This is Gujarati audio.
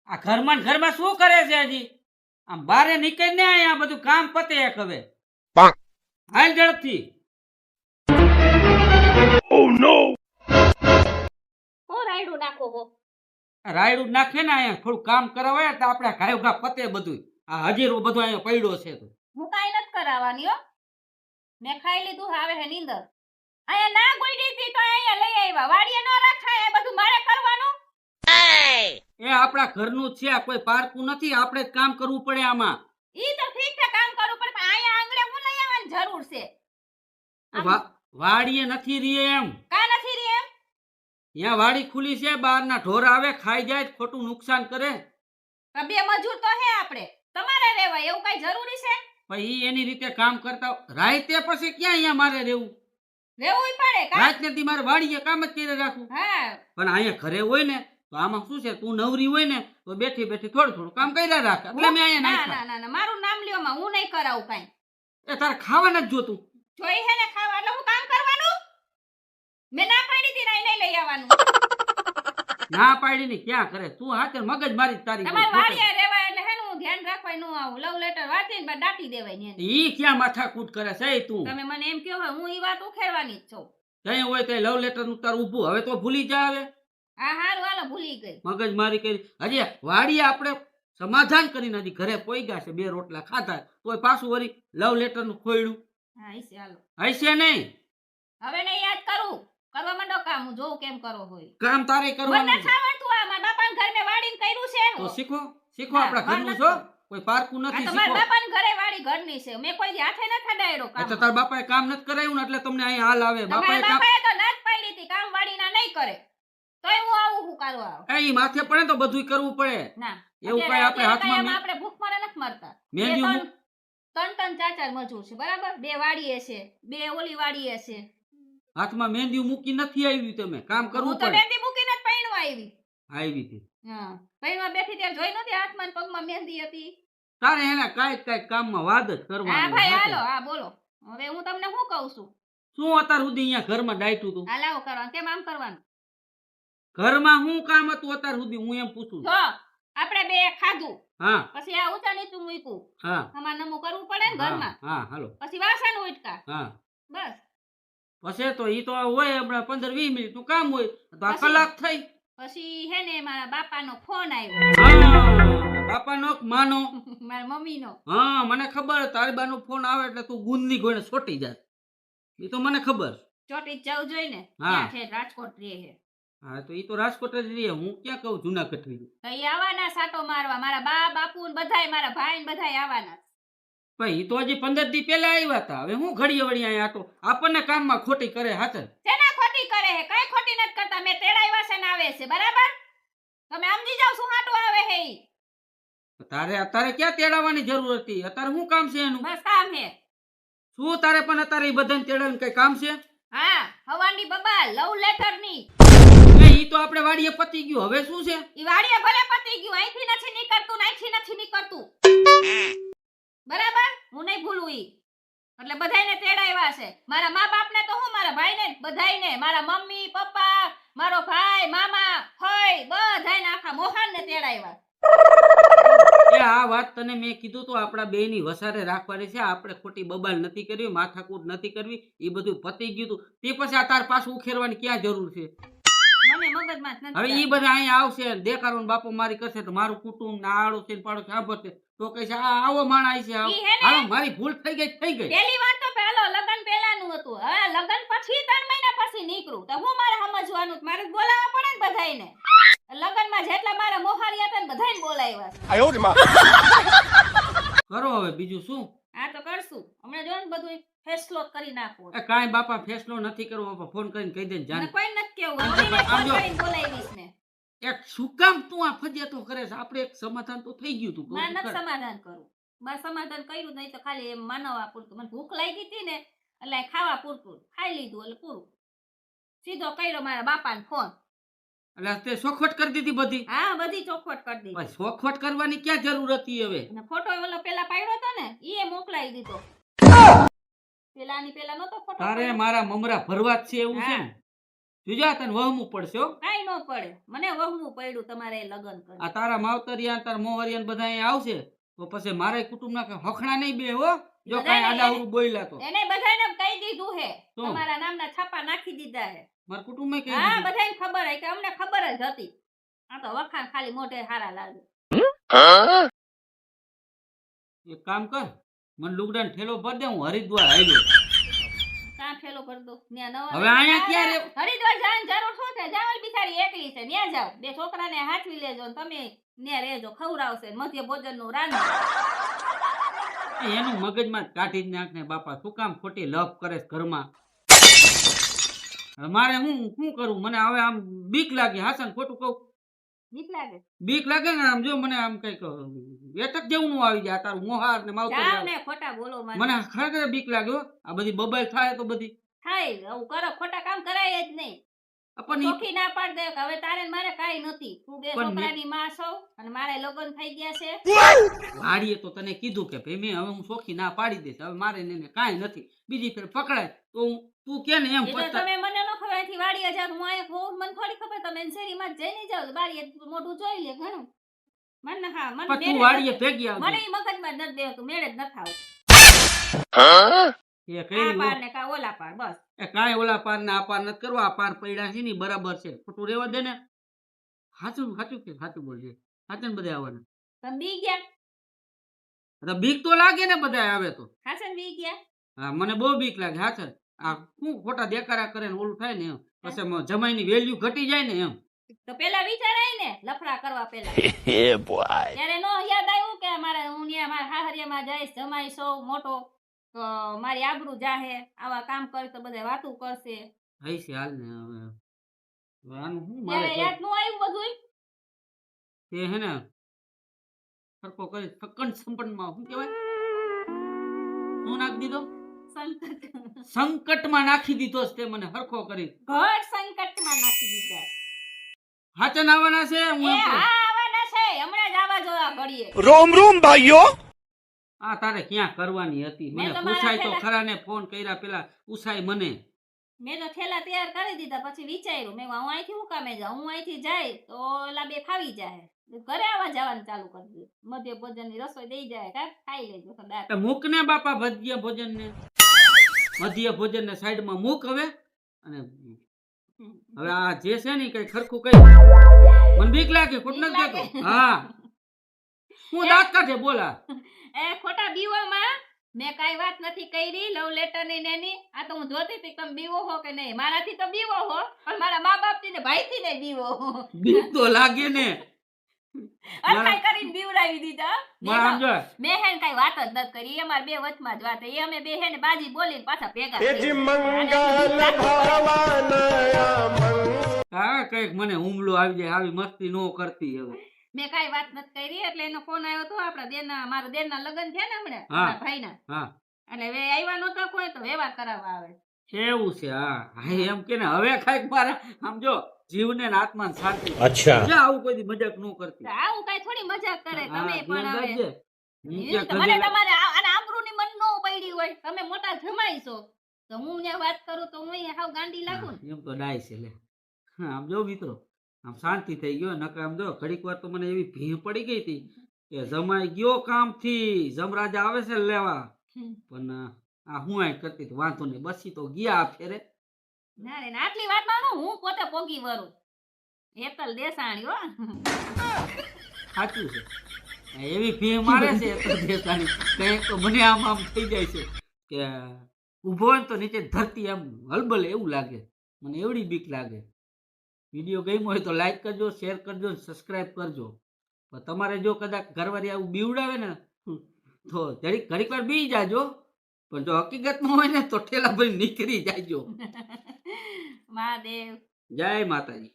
આ ઘરમાં ને ઘરમાં શું કરે છે હજી? આમ બારે નીકળીને અહીંયા બધું કામ પતે એક હવે. હાલ ઝડપથી. હું રાયડું નાખો હો. આ રાયડું નાખે ને અહીંયા થોડું કામ કરાવાય તો આપણે ઘાયો ઘા પતે બધું. આ હજીરો બધો અહીંયા પડ્યો છે તો. હું કાંઈ નથી કરાવવાની હો. મેં ખાઈ લીધું હવે હે નીંદર. અહીંયા ના ગોઈડી હતી તો અહીંયા લઈ આવ્યા. વાડીએ ન રાખાય એ બધું મારે કરવાનું. એ આપણા ઘરનું જ છે, કોઈ પારકું નથી, આપણે જ કામ કરવું પડે આમાં. ઈ તો ઠીક છે કામ કરું પણ અહીંયા આંગળે હું લઈ આવવાની જરૂર છે. વાડીએ નથી રહી એમ. કા નથી રે એમ? અહીંયા વાડી ખુલી છે, બહારના ઢોર આવે ખાઈ જાય ખોટું નુકસાન કરે. તો બે મજૂર તો હે આપણે. તમારે રહેવાય એવું કઈ જરૂરી છે? પછી ઈ એની રીતે કામ કરતા રાતે પછી ક્યાં અહીંયા મારે રહેવું? રહેવું પડે કા? રાત નથી મારે વાડીએ કામ જ કરી રાખવું. હા પણ અહીંયા ઘરે હોય ને તો આમાં શું છે, તું નવરી હોય ને તો બેઠી બેઠી થોડું થોડું કામ કર્યા રાખ. એટલે મેં અહીંયા ના નાખ્યા. ના ના મારું નામ લ્યો માં હું નહીં કરાવું કાઈ. એ તારે ખાવા નથી જોતું. જોઈ હે ને ખાવા એટલે હું કામ કરવાનું. મેં ના પાડી હતી ને નહીં લઈ આવવાનું. ના પાડી ને ક્યાં કરે તું? હાથે મગજ મારી તારી. તમારે વાડીએ રહેવાય એટલે હેનું ધ્યાન રાખવાય નું આવું લવ લેટર વાંચીને બસ દાટી દેવાય ને. ઈ ક્યાં માથાકૂટ કરે છે તું? તમે મને એમ કહો હોય હું ઈ વાત ઉખેડવાની જ છું. કઈ હોય તે લવ લેટર નું તાર ઊભું હવે તો ભૂલી જા. હવે હા હારું હાલો ભૂલી ગઈ. મગજ મારી કરી. હજી વાડીએ આપણે સમાધાન કરીને હજી ઘરે પોઈગા છે, 2 રોટલા ખાધા તોય પાછું વળી લવ લેટર નું ખોયડું હા ઈસે હાલો. હશે નહીં. હવે નહીં યાદ કરું. કરવા માંડો કામ હું જોઉં કેમ કરો હોય. કામ તારે મને કરવાનું નથી આવડતું આ મારા બાપાના ઘર મેં વાડીને કર્યું છે. તો શીખો શીખો. હા, આપણા ઘરનું મને છો, કોઈ પારકું આ નથી. તો મારા શીખો. બાપાના ઘરે વાડી ઘરની છે. મેં કોઈ દી હાથે ન ખડાયરો કામ. એટલે તાર બાપાએ કામ નથી કરાયું ને એટલે તમને અહીં હાલ આવે. બાપાએ તમારા કામ બાપાએ તો ના જ પાડી હતી કામ વાડીના નહીં કરે. તોય હું આવું હું કરવા. એ માથે પડે તો બધું કરવું પડે. ના એવું કઈ આપણે હાથમાં આપણે ભૂખ મારે નથી મરતા. મહેંદી બે ત્રણ ચાર ચાર મજૂર છે બરાબર. 2 વાડીએ છે, 2 ઓલી વાડીએ છે. હાથમાં મહેંદી મૂકી નથી આવી. તમે કામ કરવું હું તો પડે. મહેંદી મૂકીને જ પૈણવા આવી. આવી હતી હા પૈણવા બેઠી ત્યારે જોઈ નહોતી હાથમાં ને પગમાં મહેંદી હતી. તારે એને કાંઈક કામમાં વાદ જ હા કરવાનો. ભાઈ હાલો હા બોલો. હવે હું તમને શું કહું છું? શું અત્યાર સુધી અહીંયા ઘરમાં ડાયટું તું? હાલ આવો કરવાનું. કેમ આમ કરવાનું? ઘરમાં શું કામ હતું અત્યાર સુધી? હું એમ પૂછું. જો આપણે 2 ખાધું હા પછી આ ઊંચા નીચું મૂક્યું. હા આમાં નમું કરવું પડે ને હા ઘરમાં. હા હાલો. પછી વાસણ ઉટકા હા બસ. પછી તો ઈ તો હોય હમણાં 15-20 મિનિટ નું કામ હોય તો આ પછી? કલાક થઈ. પછી હે ને મારા બાપાનો ફોન આવ્યો. હા બાપાનો કે માનો? મારા મમ્મીનો. હા મને ખબર. તારી બાનો ફોન આવે એટલે તું ગુંદની ગોળે છોટી જાય. ઈ તો મને ખબર. ચોટી જવું જોઈ ને. હા. ત્યાં છે રાજકોટ રહે છે. હા તો ઈ તો રાજકોટ જ રહીએ. હું ક્યાં કહું જુનાગઢ રહી. તો ઈ આવવાના સાટો મારવા. મારા બા બાપુ ને બધાય મારા ભાઈ ને બધાય આવવાના. ભાઈ ઈ તો હજી 15 દી પહેલા આવ્યા હતા. હવે હું ઘડીએ વળી અહીંયા આટો આપણને કામમાં ખોટી કરે હાચર. શેના ખોટી કરે છે? કઈ ખોટી નથી કરતા. મેં તેડાવ્યા છે ને આવે છે બરાબર. તમે સમજી જાવ શું હાટું આવે છે ઈ. તારે અત્યારે ક્યાં તેડાવવાની જરૂર હતી? અત્યારે શું કામ છે એનું? બસ કામ છે. શું તારે પણ અત્યારે ઈ બધાને તેડાવવાનું કઈ કામ છે? હા હવાની બબા લવ લેટર ની. ઈ તો આપણે વાડીએ પતી ગયું. હવે શું છે? ઈ વાડીએ ભલે પતી ગયું. અહીંથી નથી નીકળતું ને અહીંથી નથી નીકળતું બરાબર. હું નહીં ભૂલું ઈ. એટલે બધાયને તેડાવ્યા છે. મારા મા બાપને તો હું મારા ભાઈને બધાયને મારા મમ્મી પપ્પા મારો ભાઈ મામા ફઈ બધાયને આખા મોહાનને તેડાવ્યા. એ આ વાત તને મેં કીધું તો આપણા બેયની વસારે રાખવાની છે. આપણે ખોટી બબાલ નથી કરવી, માથાકૂટ નથી કરવી. ઈ બધું પતી ગયું તું. તે પછી આ તાર પાછું ઉખેરવાની ક્યાં જરૂર છે? મને મગજમાં જ નથી. હવે ઈ બધા અહીંયા આવશે દેખાડો ને બાપો મારી કરશે તો મારું કુટુંબ ના આડો છે પાડો સાંભળશે તો કહીશ આ આવો માણસ છે. ઈ હે ને? હાલો મારી ભૂલ થઈ ગઈ થઈ ગઈ. પહેલી વાત તો પહેલો લગન પહેલાનું હતું. હવે લગન પછી 3 મહિના પછી નીકળું તો હું મારે સમજવાનું. મારે જ બોલાવવા પડે ને બધાયને. લગનમાં જેટલા મારા મોહાળિયા હતા ને બધાયને બોલાવ્યા છે. કરો હવે બીજું શું? આ તો કરશું હમણાં જો ને બધું ફેસલો કરી નાખવો. એ કાંઈ બાપા ફેસલો નથી કરવો. બાપા ફોન કરીને કહી દે ને મને જાણ. કોઈ નથી કેવું. મમ્મીને ફોન કરીને બોલાવીશ ને. એક શું કામ તું આ ફજિયાતો કરે છે? આપણે એક સમાધાન તો થઈ ગયું તું. મારે નથી સમાધાન કરવું. મારે સમાધાન કર્યું નહીં તો ખાલી એમ માનવા પૂરતું. મને ભૂખ લાગી હતી ને એટલે ખાવા પૂરતું ખાઈ લીધું એટલે પૂરું. સીધો કર્યો મારા બાપાને ફોન. એટલે તે સોખવટ કરી દીધી બધી. હા બધી ચોખવટ કરી દીધી. ભાઈ સોખવટ કરવાની ક્યાં જરૂર હતી હવે? અને ફોટો ઓલો પેલા પાડ્યો હતો ને ઈ મોકલાવી દીધો. પેલાની પેલા નતો ફોટો તારે પાડ્યો. મારા મમરા ભરવા જ છે એવું છે ને? જોજા તને વહમું પડશે હો. કાઈ ન પડે, મને વહમું પડ્યું તમારે લગ્ન કરી. આ તારા માવતરિયા તારા મોહરિયા ને બધા અહીંયા આવશે તો પછી મારે કુટુંબના કઈ હખણા નહીં બે હો જો બધાને કાંઈ આડાઅવળું બોલ્યા તો એને બધાને કહી દીધું હે, તો? તમારા નામના છાપા નાખી દીધા હે. મારા કુટુંબમાં કઈ હા, બધાને ખબર હે કે અમને ખબર જ હતી. આ તો વખાણ ખાલી મોઢે હારા લાગે. એક કામ કર મને લુગડાનો ઠેલો ભર દે હું હરિદ્વાર આવ્યો કાં ઠેલો ભર દો. ન્યા નવા હવે અહીંયા ક્યાં રે? હરિદ્વાર જવાની જરૂર શું છે? જાવલ બિચારી એકલી છે, ન્યા જાવ. બે છોકરાને હાચવી લેજો ને તમે ન્યા રહેજો, ખવડાવશે ને મધ્ય ભોજનનું રાંધો. એનું મગજમાં જ કાઢી જ નાખ ને બાપા શું કામ ખોટી લપ કરે છે ઘરમાં હવે મારે હું શું કરું મને હવે આમ બીક લાગે હાસન ખોટું કહું બીક લાગે? બીક લાગે ને આમ જો મને આમ કઈક એટક જેવું નું આવી જાય તારું મોહાર ને માવતર જાવ જાવ. ને ખોટા બોલો માં. મને ખરેખર બીક લાગે હો આ બધી બબાલ થાય તો બધી થાય આવું કરો, ખોટા કામ કરાય જ નહીં. પણ ઈ- ચોખ્ખી ના પાડ દે કે હવે તારે ને મારે કાઈ નથી. તું બે પણ છોકરાની માં છો અને મારે લગ્ન થઈ ગયા છે. વાડીએ તો તને કીધું કે ભાઈ મેં હવે હું સોખી ના પાડી દઈશ હવે મારે ને કાંઈ નથી બીજી ફેર પકડાય તો તું કે ને એમ એ તો પછતા તમે મને ન ખબર અહીંથી વાડીએ જાવ, હું અહીંયા હોઉં, મને થોડી ખબર. તમે શેરીમાં જ જઈને જાવ બારીએ મોઢું જોઈ લે ઘણું. મને હા મને પણ તું મેળે વાડીએ નથી. ભેગી મને આવજે ઈ મગજમાં જ નથી દેતું, મેળે જ નથી આવતું. એ આ કઈ પાર ને કા ઓલા પાર, બસ. એ કાંઈ ઓલા પાર ને આ પાર નથી કરવા આ પાર પડ્યા છે ને ઈ બરાબર છે ખોટું રહેવા દે ને સાચું સાચું કે સાચું બોલજે સાચું ને બધા આવવાના તમે બી ગયા? તો બીક તો લાગે ને બધા આવે તો હાસન બી ગયા? હા મને બહુ બીક લાગે હા સર આ શું ખોટા દેખાડા કરે ને ઓલું થાય ને એમ પછી જમાઈની વેલ્યુ ઘટી જાય ને એમ તો પેલા વિચારાય ને લફડા કરવા પેલા. ત્યારે નો યાદ આવ્યું કે મારે હું ન્યા મારા હાહરિયામાં જઈશ, જમાઈ સૌ મોટો તો મારી આબરૂ જાહે, આવા કામ કરે તો બધા વાતું કરશે. થઈ છે હાલ ને હવે હવે આનું શું ત્યારે મારે યાદ નો આવ્યું બધુંય? તે હે ને સરખો કરી સકન સંપન્નમાં શું કહેવાય શું નાખી દીધો સંકટ સંકટમાં નાખી દીધો છે તે મને હરખો કરી ઘર સંકટમાં નાખી દીધા. હાચન આવવાના છે હું એ એમ કહું. હા આવવાના છે, હમણાં જ આવા જોવા ઘડીએ. रोम रोम भाइयों આ તારે ક્યાં કરવાની હતી મેં મને તો મારા પૂછાય તો પેલા- ખરા ને ફોન કર્યા પેલા પૂછાય મને મેં તો થેલા તૈયાર કરી દીધા, પછી વિચાર્યું મેં હું અહીંથી હું કામે જાઉં, હું અહીંથી જાય તો ઓલા બે ફાવી જાય, ઘરે આવવા જવાનું ચાલુ કરી દે. મધ્ય ભોજનની રસોઈ દઈ જાય, કાંઈ ખાઈ લેજો તો દાંત. તો મૂક ને બાપા મધ્ય ભોજન ને મધ્ય ભોજન ને સાઈડ માં મૂક હવે અને હવે આ જે છે ને કઈ ખરખું કઈ મને બીક લાગે ખોટ બીક નથી લાગે? દેતો હા હું દાંત કાઢે બોલા એ ખોટા બીવામાં મેં કાંઈ વાત નથી કરી લવ લેટર ની ને એની. આ તો હું જોતી હતી કે તમે બીવો હો કે નહીં. મારાથી તો બીવો હો પણ મારા મા બાપ થી ને ભાઈ થી નહીં બીવો. બીક તો લાગે ને અરખાઈ કરીને બીવડાવી દીધા. મારા આમ જો મેં હે ને કાંઈ વાત જ નથી કરી. એ અમારે બે વચમાં જ વાત. એ અમે બે હે ને બાજી બોલીને પાછા ભેગા થઈ ગયા. હા કઈક મને હુમલો આવી જાય આવી મસ્તી નો કરતી હવે મેં કાંઈ વાત નથી કરી એટલે એનો ફોન આવ્યો હતો. આપણા દેરના મારા દેરના લગ્ન થયા ને હમણાં હા. મારા ભાઈના, હા એટલે હવે આવ્યા નતો કોઈ તો વ્યવહાર કરાવવા આવે. એવું છે હા હા એમ કે ને હવે કઈક મારા આમ જો જીવને ને આત્માને શાંતિ अच्छा જા આવું કોઈ દી મજાક નો કરતી તો આવું કાંઈ થોડી મજાક કરે હા, તમે પણ ધ્યાન હવે. રાખજે. હું એ ક્યાં તો મને ગધેડા- તમારે આને આબરૂની મન નો પડી હોય, તમે મોટા જમાઈ છો તો હું ત્યાં વાત કરું તો હું હાવ ગાંડી લાગુ ને. એમ તો ડાય છે લે હા, આમ જો મિત્રો આમ શાંતિ થઈ ગયો નકર આમ જો ઘડીક વાર તો મને એવી ભીહ પડી ગઈ હતી કે જમાઈ ગયો કામ થી જમરાજા આવે છે લેવા પણ આ હું આ કરતી હતી, વાંધો નહીં બસી તો ગયા આ ફેરે ના રે ના, આટલી વાતમાં તો હું પોતે પોગી વરું. હેતલ દેસાણી હો. સાચું છે આ એવી ભીહ મારે છે તો દેસાણી કંઈક તો મને આમ આમ થઈ જાય છે કે ઊભો હોય ને તો નીચે ધરતી આમ હલબલે એવું લાગે મને એવડી બીક લાગે. વિડીયો ગમ્યો હોય તો લાઈક કરજો શેર કરજો સબસ્ક્રાઇબ કરજો પણ તમારે જો કદાચ ઘરવાળી આવું બીવડાવે ને તો ઘડીક વાર બી જાજો પણ જો હકીકતમાં હોય ને તો ઠેલા ભરી નીકળી જાયજો. મહાદેવ. જય માતાજી.